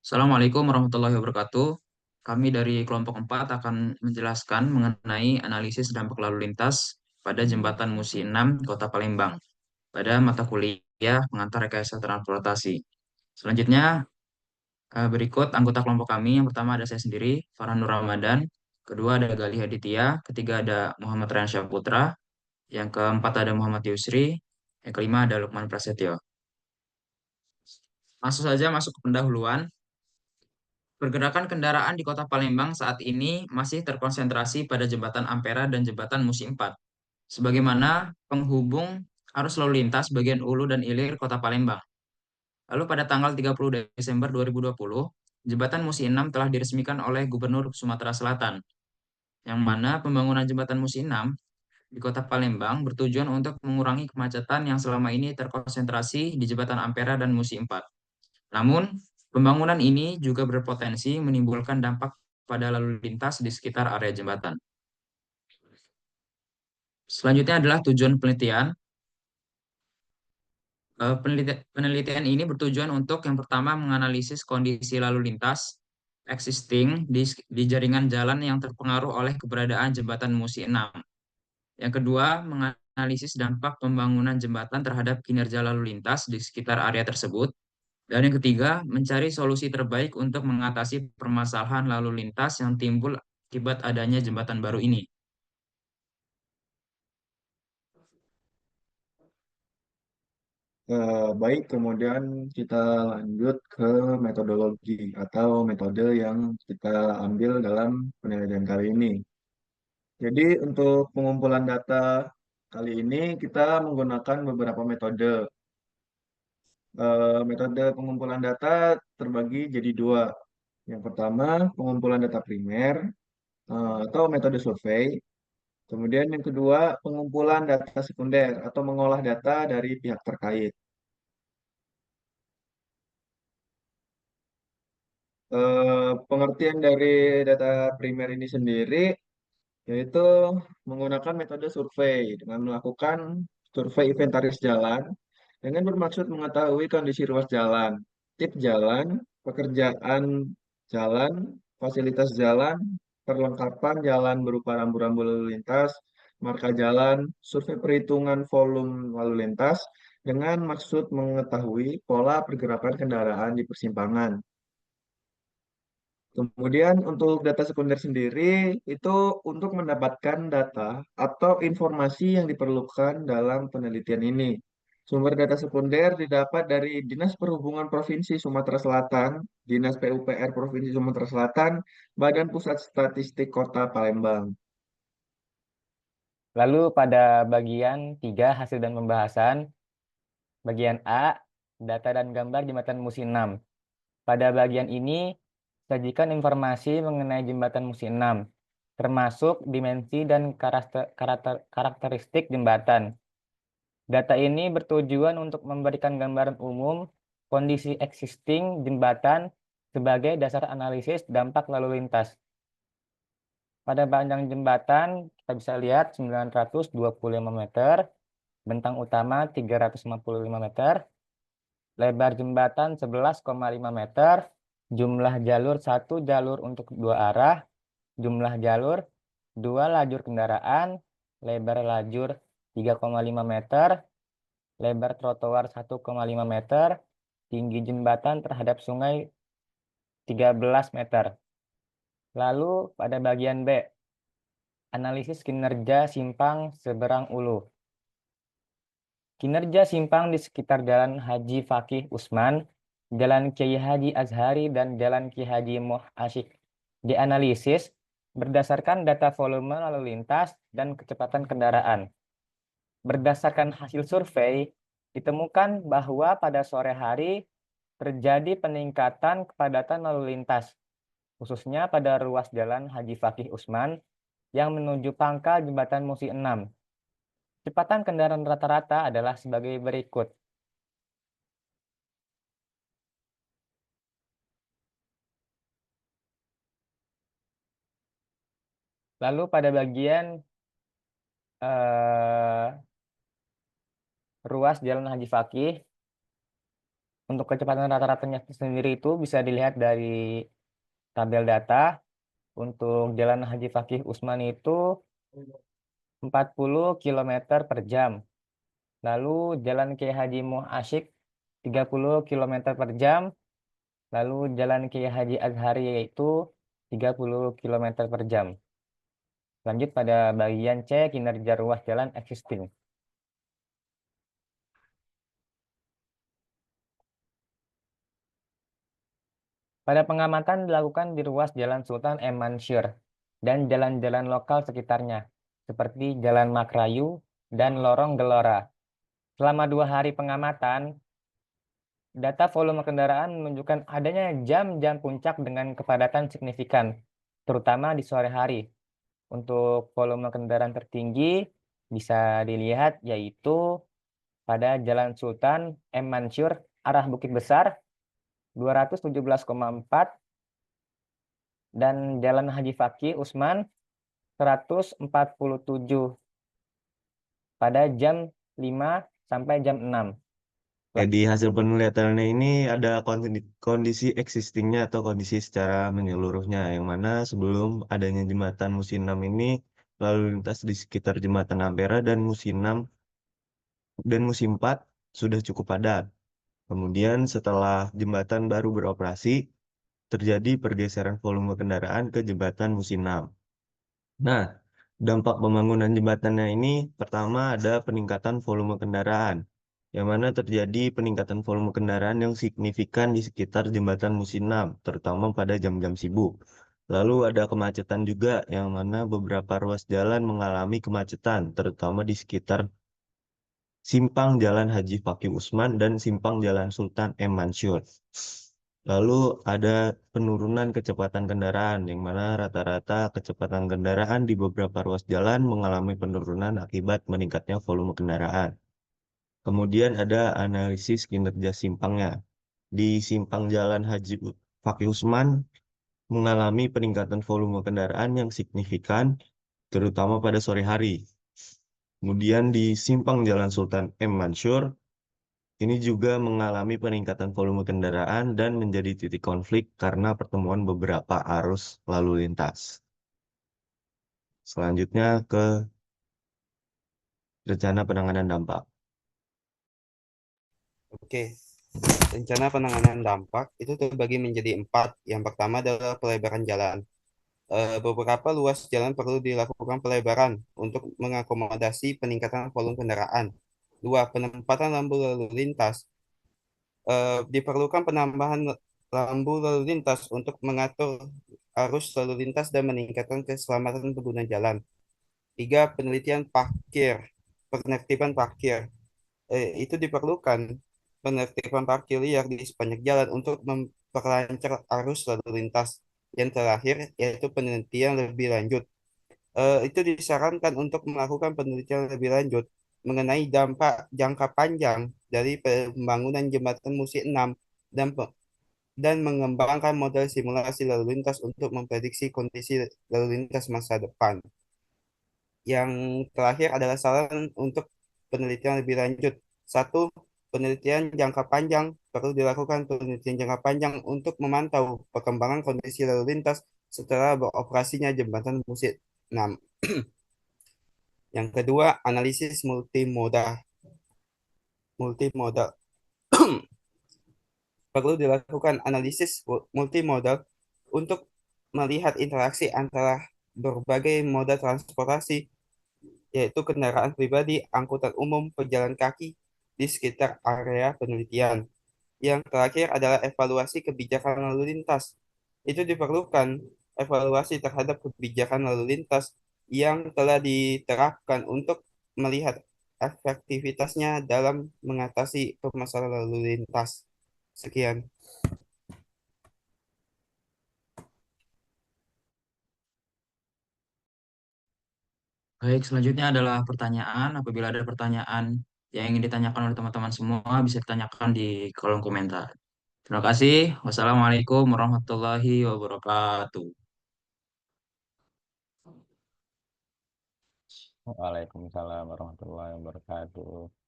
Assalamualaikum warahmatullahi wabarakatuh. Kami dari kelompok 4 akan menjelaskan mengenai analisis dampak lalu lintas pada Jembatan Musi 6 Kota Palembang pada mata kuliah pengantar rekayasa transportasi. Selanjutnya, berikut anggota kelompok kami. Yang pertama ada saya sendiri, Farhan Nur Ramadan. Kedua ada Galih Aditya. Ketiga ada Muhammad Riansyah Putra. Yang keempat ada Muhammad Yusri. Yang kelima ada Lukman Prasetyo. Masuk ke pendahuluan. Pergerakan kendaraan di Kota Palembang saat ini masih terkonsentrasi pada Jembatan Ampera dan Jembatan Musi 4, sebagaimana penghubung arus lalu lintas bagian Ulu dan Ilir Kota Palembang. Lalu pada tanggal 30 Desember 2020, Jembatan Musi 6 telah diresmikan oleh Gubernur Sumatera Selatan, yang mana pembangunan Jembatan Musi 6 di Kota Palembang bertujuan untuk mengurangi kemacetan yang selama ini terkonsentrasi di Jembatan Ampera dan Musi 4. Namun, pembangunan ini juga berpotensi menimbulkan dampak pada lalu lintas di sekitar area jembatan. Selanjutnya adalah tujuan penelitian. Penelitian ini bertujuan untuk yang pertama menganalisis kondisi lalu lintas existing di jaringan jalan yang terpengaruh oleh keberadaan jembatan Musi 6. Yang kedua, menganalisis dampak pembangunan jembatan terhadap kinerja lalu lintas di sekitar area tersebut. Dan yang ketiga, mencari solusi terbaik untuk mengatasi permasalahan lalu lintas yang timbul akibat adanya jembatan baru ini. Baik, kemudian kita lanjut ke metodologi atau metode yang kita ambil dalam penelitian kali ini. Jadi untuk pengumpulan data kali ini kita menggunakan beberapa metode. Metode pengumpulan data terbagi jadi dua. Yang pertama, pengumpulan data primer atau metode survei. Kemudian yang kedua, pengumpulan data sekunder atau mengolah data dari pihak terkait. Pengertian dari data primer ini sendiri yaitu menggunakan metode survei dengan melakukan survei inventaris jalan dengan bermaksud mengetahui kondisi ruas jalan, tip jalan, pekerjaan jalan, fasilitas jalan, perlengkapan jalan berupa rambu-rambu lalu lintas, marka jalan, survei perhitungan volume lalu lintas dengan maksud mengetahui pola pergerakan kendaraan di persimpangan. Kemudian untuk data sekunder sendiri itu untuk mendapatkan data atau informasi yang diperlukan dalam penelitian ini. Sumber data sekunder didapat dari Dinas Perhubungan Provinsi Sumatera Selatan, Dinas PUPR Provinsi Sumatera Selatan, Badan Pusat Statistik Kota Palembang. Lalu pada bagian 3 hasil dan pembahasan, bagian A, data dan gambar jembatan Musi 6. Pada bagian ini, sajikan informasi mengenai jembatan Musi 6, termasuk dimensi dan karakteristik jembatan. Data ini bertujuan untuk memberikan gambaran umum kondisi existing jembatan sebagai dasar analisis dampak lalu lintas. Pada panjang jembatan, kita bisa lihat 925 meter, bentang utama 355 meter, lebar jembatan 11,5 meter, jumlah jalur satu jalur untuk dua arah, jumlah jalur dua lajur kendaraan, lebar lajur 3,5 meter, lebar trotoar 1,5 meter, tinggi jembatan terhadap sungai 13 meter. Lalu pada bagian B, analisis kinerja simpang seberang ulu. Kinerja simpang di sekitar Jalan Haji Fakih Usman, Jalan Kiai Haji Azhari, dan Jalan Kiai Haji Moh Asyik dianalisis berdasarkan data volume lalu lintas dan kecepatan kendaraan. Berdasarkan hasil survei, ditemukan bahwa pada sore hari terjadi peningkatan kepadatan lalu lintas, khususnya pada ruas Jalan Haji Fakih Usman yang menuju pangkal Jembatan Musi 6. Kecepatan kendaraan rata-rata adalah sebagai berikut. Lalu pada bagian ruas Jalan Haji Fakih, Untuk kecepatan rata-ratanya sendiri itu bisa dilihat dari tabel data. Untuk Jalan Haji Fakih Usman itu 40 kilometer per jam. Lalu Jalan Kiai Haji Muh Asyik 30 kilometer per jam. Lalu Jalan Kiai Haji Azhari yaitu 30 kilometer per jam. Lanjut pada bagian C, kinerja ruas jalan existing. Pada pengamatan dilakukan di ruas Jalan Sultan M. Mansur dan jalan-jalan lokal sekitarnya, seperti Jalan Makrayu dan Lorong Gelora. Selama 2 hari pengamatan, data volume kendaraan menunjukkan adanya jam-jam puncak dengan kepadatan signifikan, terutama di sore hari. Untuk volume kendaraan tertinggi bisa dilihat yaitu pada Jalan Sultan M. Mansur arah Bukit Besar 217,4 dan Jalan Haji Fakih Usman 147 pada jam 5 sampai jam 6. Jadi hasil penglihatannya ini ada kondisi existingnya atau kondisi secara menyeluruhnya, yang mana sebelum adanya jembatan Musi 6 ini lalu lintas di sekitar jembatan Ampera dan Musi 6 dan Musi 4 sudah cukup padat. Kemudian setelah jembatan baru beroperasi, terjadi pergeseran volume kendaraan ke jembatan Musi 6. Nah, dampak pembangunan jembatannya ini pertama ada peningkatan volume kendaraan, yang mana terjadi peningkatan volume kendaraan yang signifikan di sekitar jembatan Musi 6, terutama pada jam-jam sibuk. Lalu ada kemacetan juga, yang mana beberapa ruas jalan mengalami kemacetan, terutama di sekitar simpang Jalan Haji Fakih Usman dan simpang Jalan Sultan M. Mansur. Lalu ada penurunan kecepatan kendaraan, yang mana rata-rata kecepatan kendaraan di beberapa ruas jalan mengalami penurunan akibat meningkatnya volume kendaraan. Kemudian ada analisis kinerja simpangnya. Di simpang Jalan Haji Fakih Usman mengalami peningkatan volume kendaraan yang signifikan, terutama pada sore hari. Kemudian di simpang Jalan Sultan M. Mansur, ini juga mengalami peningkatan volume kendaraan dan menjadi titik konflik karena pertemuan beberapa arus lalu lintas. Selanjutnya ke rencana penanganan dampak. Oke, rencana penanganan dampak itu terbagi menjadi 4. Yang pertama adalah pelebaran jalan. Beberapa luas jalan perlu dilakukan pelebaran untuk mengakomodasi peningkatan volume kendaraan. 2. Penempatan lampu lalu lintas. Diperlukan penambahan lampu lalu lintas untuk mengatur arus lalu lintas dan meningkatkan keselamatan pengguna jalan. 3. Penelitian parkir, penertiban parkir. Itu diperlukan penertiban parkir liar di sepanjang jalan untuk memperlancar arus lalu lintas. Yang terakhir yaitu penelitian lebih lanjut. Itu disarankan untuk melakukan penelitian lebih lanjut mengenai dampak jangka panjang dari pembangunan jembatan Musi 6 dan dan mengembangkan model simulasi lalu lintas untuk memprediksi kondisi lalu lintas masa depan. Yang terakhir adalah saran untuk penelitian lebih lanjut. 1. Penelitian jangka panjang. Perlu dilakukan penelitian jangka panjang untuk memantau perkembangan kondisi lalu lintas setelah beroperasinya jembatan Musi 6. Yang kedua, analisis multimodal. Multimodal. Perlu dilakukan analisis multimodal untuk melihat interaksi antara berbagai moda transportasi, yaitu kendaraan pribadi, angkutan umum, pejalan kaki di sekitar area penelitian. Yang terakhir adalah evaluasi kebijakan lalu lintas. Itu diperlukan evaluasi terhadap kebijakan lalu lintas yang telah diterapkan untuk melihat efektivitasnya dalam mengatasi permasalahan lalu lintas. Sekian. Baik, selanjutnya adalah pertanyaan. Apabila ada pertanyaan yang ingin ditanyakan oleh teman-teman semua, bisa ditanyakan di kolom komentar. Terima kasih. Wassalamualaikum warahmatullahi wabarakatuh. Waalaikumsalam warahmatullahi wabarakatuh.